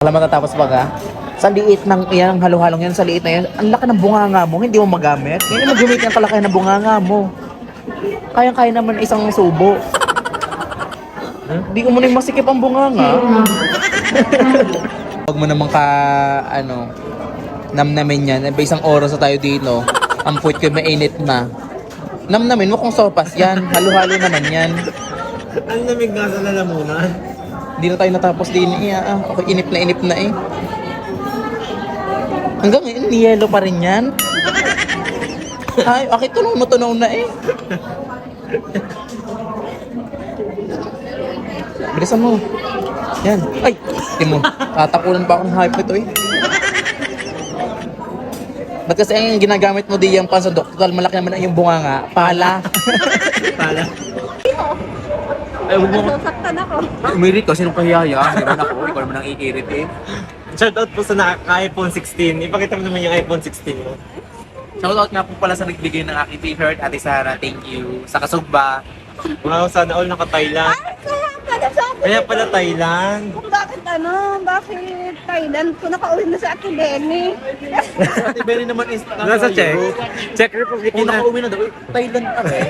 Alam matatapos pa ka? Sa liit ng yan, ang halo-halong yan, sa liit na yan, ang laki ng bunganga mo, hindi mo magamit. Hindi mo gamitin ang kalaki ng bunganga mo. Kayang-kaya naman isang subo. Hindi ko muna yung masikip ang bunganga. Huwag mo naman ka, namnamin yan. Isang oras na tayo dito. Ang puwit ko mainit na. Namnamin mo kung sopas yan. Halo-halo naman yan. Ang lamig nga sa lalamunan. Hindi na tayo natapos din Okay, inip na eh. Hanggang ngayon, niyelo pa rin yan. Ay, okay, tunaw na eh. Bilisan mo. Yan. Ay, hindi mo. Tatakulan pa akong hype ito eh. Ba't kasi ang ginagamit mo di yung pansandok? Total, malaki naman yung bunganga. Pala. Pala. Ay, huwag mo. Nasaktan ako. Umirit ka, sinong kahiyaya? Meron ako, ikaw naman ang iirit eh. Shoutout po sa naka-iPhone 16. Ipakita mo naman yung iPhone 16 mo. Shoutout nga po pala sa nagbigay ng aking t-shirt, Ate Sara, thank you. Sa Kasugba. Wow, sana all naka-Thailand. Kaya pala sabi Kaya pala Thailand. kung bakit Thailand ko nakauwi na sa Ate Benny. Ate Benny naman is Nasa Czech. Czech Republic Kung na. nakauwi na daw, Thailand ka eh.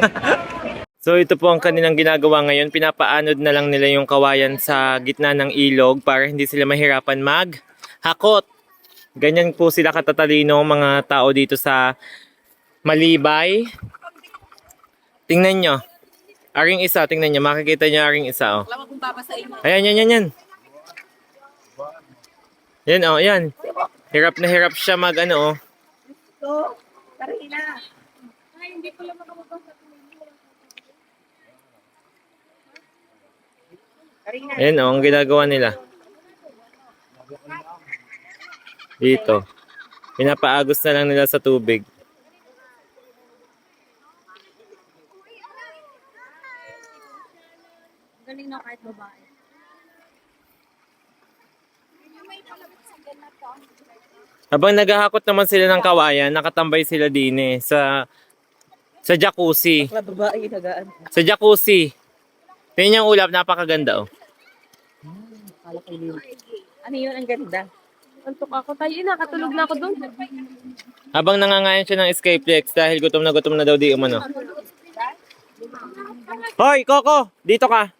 So ito po ang kanilang ginagawa ngayon. Pinapaanod na lang nila yung kawayan sa gitna ng ilog para hindi sila mahirapan maghakot. Ganyan po sila katatalino mga tao dito sa Malibay. Tingnan nyo. Aring isa, tingnan nyo. Makikita nyo aring isa. Oh. Ayan, yan. Yan, oh, yan. Hirap na hirap siya mag ano, oh. So, Karina. Ayan, oh, ang ginagawa nila. Dito. Pinapaagos na lang nila sa tubig. Galing na kahit babae. Habang naghahakot naman sila ng kawayan, nakatambay sila din eh, sa jacuzzi. Babae nagaan. Sa jacuzzi. Tingnan yung ulap, napakaganda oh. Ano yun ang ganda? Antok ako tayo. Nakatulog na ako doon. Habang nangangayan siya ng escape flex dahil gutom na daw di umano. Hoy, Coco! Dito ka!